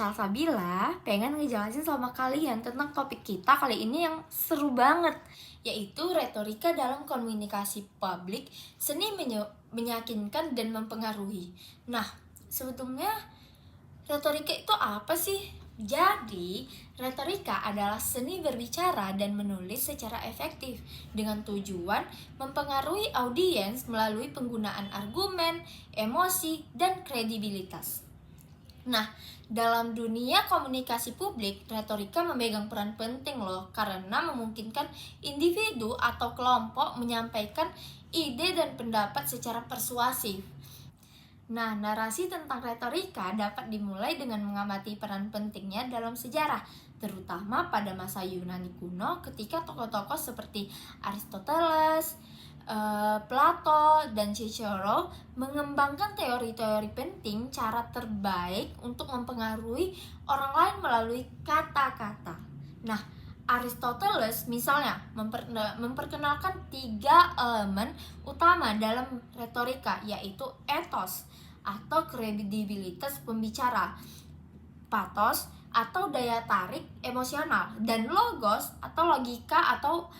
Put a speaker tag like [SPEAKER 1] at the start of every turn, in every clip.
[SPEAKER 1] Salsabila pengen ngejelasin sama kalian tentang topik kita kali ini yang seru banget, yaitu retorika dalam komunikasi publik, seni meyakinkan dan mempengaruhi. Nah, sebetulnya retorika itu apa sih? Jadi, retorika adalah seni berbicara dan menulis secara efektif dengan tujuan mempengaruhi audiens melalui penggunaan argumen, emosi, dan kredibilitas. Nah, dalam dunia komunikasi publik, retorika memegang peran penting loh karena memungkinkan individu atau kelompok menyampaikan ide dan pendapat secara persuasif. Nah, narasi tentang retorika dapat dimulai dengan mengamati peran pentingnya dalam sejarah, terutama pada masa Yunani kuno ketika tokoh-tokoh seperti Aristoteles, Plato, dan Cicero mengembangkan teori-teori penting cara terbaik untuk mempengaruhi orang lain melalui kata-kata. Nah, Aristoteles misalnya memperkenalkan 3 elemen utama dalam retorika, yaitu ethos atau kredibilitas pembicara, pathos atau daya tarik emosional, dan logos atau logika atau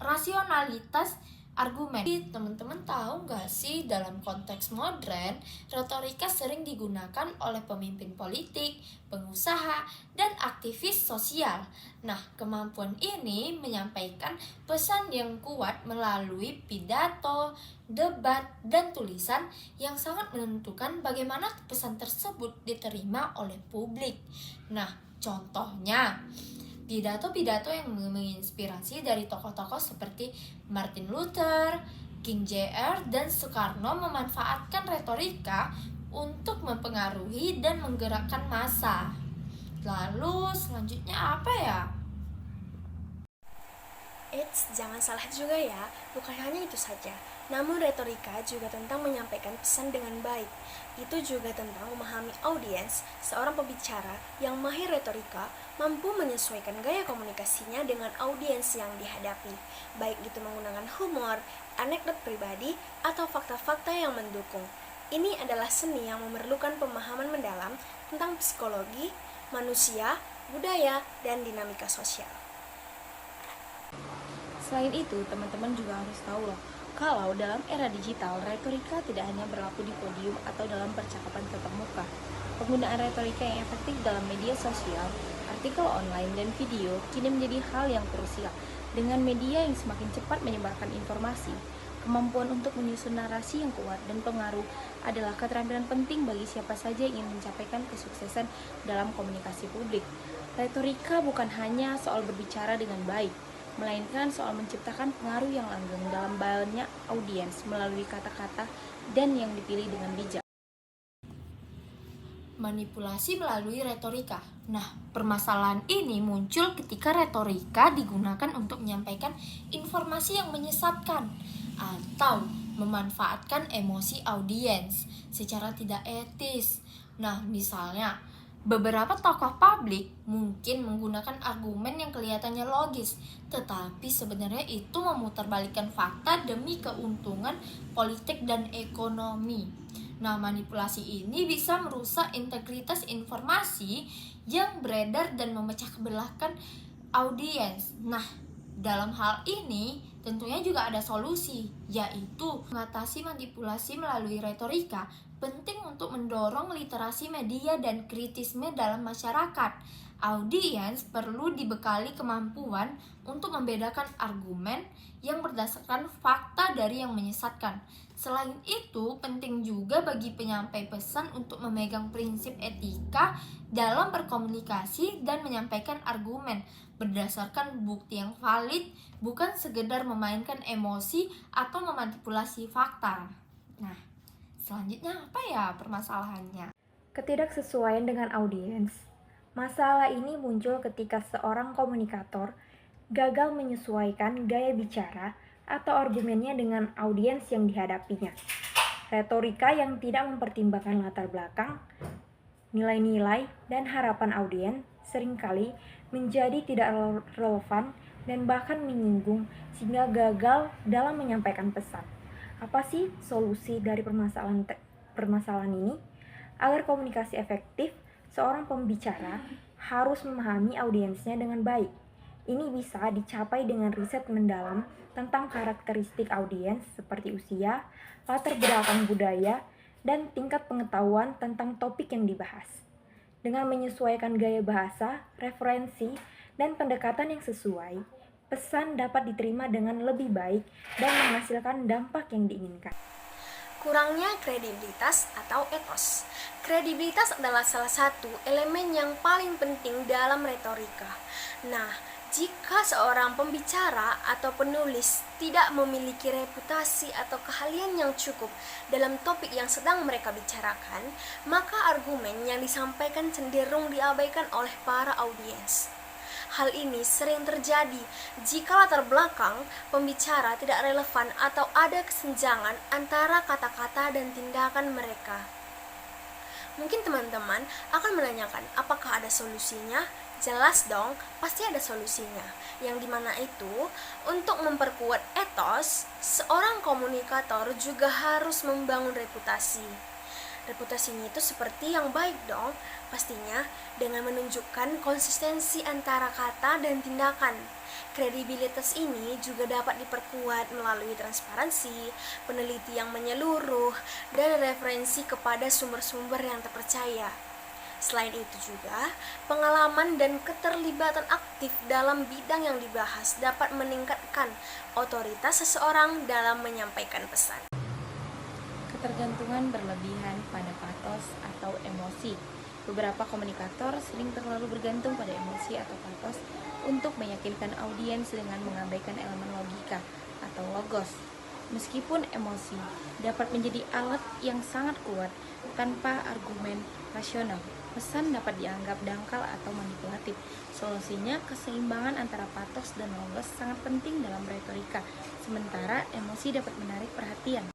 [SPEAKER 1] rasionalitas argumen. Teman-teman tahu nggak sih, dalam konteks modern, retorika sering digunakan oleh pemimpin politik, pengusaha, dan aktivis sosial. Nah, kemampuan ini menyampaikan pesan yang kuat melalui pidato, debat, dan tulisan yang sangat menentukan bagaimana pesan tersebut diterima oleh publik. Nah, contohnya pidato-pidato yang menginspirasi dari tokoh-tokoh seperti Martin Luther, King Jr., dan Soekarno memanfaatkan retorika untuk mempengaruhi dan menggerakkan massa. Lalu selanjutnya apa ya?
[SPEAKER 2] Eits, jangan salah juga ya, bukan hanya itu saja. Namun retorika juga tentang menyampaikan pesan dengan baik. Itu juga tentang memahami audiens. Seorang pembicara yang mahir retorika mampu menyesuaikan gaya komunikasinya dengan audiens yang dihadapi, baik itu menggunakan humor, anekdot pribadi, atau fakta-fakta yang mendukung. Ini adalah seni yang memerlukan pemahaman mendalam tentang psikologi, manusia, budaya, dan dinamika sosial.
[SPEAKER 3] Selain itu, teman-teman juga harus tahu loh, kalau dalam era digital, retorika tidak hanya berlaku di podium atau dalam percakapan tatap muka. Penggunaan retorika yang efektif dalam media sosial, artikel online, dan video kini menjadi hal yang krusial. Dengan media yang semakin cepat menyebarkan informasi, kemampuan untuk menyusun narasi yang kuat dan pengaruh adalah keterampilan penting bagi siapa saja yang ingin mencapai kesuksesan dalam komunikasi publik. Retorika bukan hanya soal berbicara dengan baik, melainkan soal menciptakan pengaruh yang langgeng dalam banyak audiens melalui kata-kata dan yang dipilih dengan bijak.
[SPEAKER 1] Manipulasi melalui retorika. Nah, permasalahan ini muncul ketika retorika digunakan untuk menyampaikan informasi yang menyesatkan atau memanfaatkan emosi audiens secara tidak etis. Nah, misalnya beberapa tokoh publik mungkin menggunakan argumen yang kelihatannya logis, tetapi sebenarnya itu memutarbalikkan fakta demi keuntungan politik dan ekonomi. Nah, manipulasi ini bisa merusak integritas informasi yang beredar dan memecah kebelahkan audiens. Nah, dalam hal ini tentunya juga ada solusi, yaitu mengatasi manipulasi melalui retorika. Penting untuk mendorong literasi media dan kritisme dalam masyarakat. Audiens perlu dibekali kemampuan untuk membedakan argumen yang berdasarkan fakta dari yang menyesatkan. Selain itu, penting juga bagi penyampai pesan untuk memegang prinsip etika dalam berkomunikasi dan menyampaikan argumen berdasarkan bukti yang valid, bukan sekedar memainkan emosi atau memanipulasi fakta. Nah, selanjutnya apa ya permasalahannya?
[SPEAKER 4] Ketidaksesuaian dengan audiens. Masalah ini muncul ketika seorang komunikator gagal menyesuaikan gaya bicara atau argumennya dengan audiens yang dihadapinya. Retorika yang tidak mempertimbangkan latar belakang, nilai-nilai, dan harapan audiens seringkali menjadi tidak relevan dan bahkan menyinggung sehingga gagal dalam menyampaikan pesan. Apa sih solusi dari permasalahan ini? Agar komunikasi efektif, seorang pembicara harus memahami audiensnya dengan baik. Ini bisa dicapai dengan riset mendalam tentang karakteristik audiens seperti usia, latar belakang budaya, dan tingkat pengetahuan tentang topik yang dibahas. Dengan menyesuaikan gaya bahasa, referensi, dan pendekatan yang sesuai, pesan dapat diterima dengan lebih baik dan menghasilkan dampak yang diinginkan.
[SPEAKER 2] Kurangnya kredibilitas atau etos. Kredibilitas adalah salah satu elemen yang paling penting dalam retorika. Nah, jika seorang pembicara atau penulis tidak memiliki reputasi atau keahlian yang cukup dalam topik yang sedang mereka bicarakan, maka argumen yang disampaikan cenderung diabaikan oleh para audiens. Hal ini sering terjadi jika latar belakang pembicara tidak relevan atau ada kesenjangan antara kata-kata dan tindakan mereka. Mungkin teman-teman akan menanyakan, apakah ada solusinya? Jelas dong, pasti ada solusinya. Yang dimana itu, untuk memperkuat etos, seorang komunikator juga harus membangun reputasi. Reputasinya itu seperti yang baik dong, pastinya dengan menunjukkan konsistensi antara kata dan tindakan. Kredibilitas ini juga dapat diperkuat melalui transparansi, peneliti yang menyeluruh, dan referensi kepada sumber-sumber yang terpercaya. Selain itu juga, pengalaman dan keterlibatan aktif dalam bidang yang dibahas dapat meningkatkan otoritas seseorang dalam menyampaikan pesan.
[SPEAKER 3] Ketergantungan berlebihan pada patos atau emosi. Beberapa komunikator sering terlalu bergantung pada emosi atau patos untuk meyakinkan audiens dengan mengabaikan elemen logika atau logos. Meskipun emosi dapat menjadi alat yang sangat kuat tanpa argumen rasional, pesan dapat dianggap dangkal atau manipulatif. Solusinya, keseimbangan antara patos dan logos sangat penting dalam retorika, sementara emosi dapat menarik perhatian.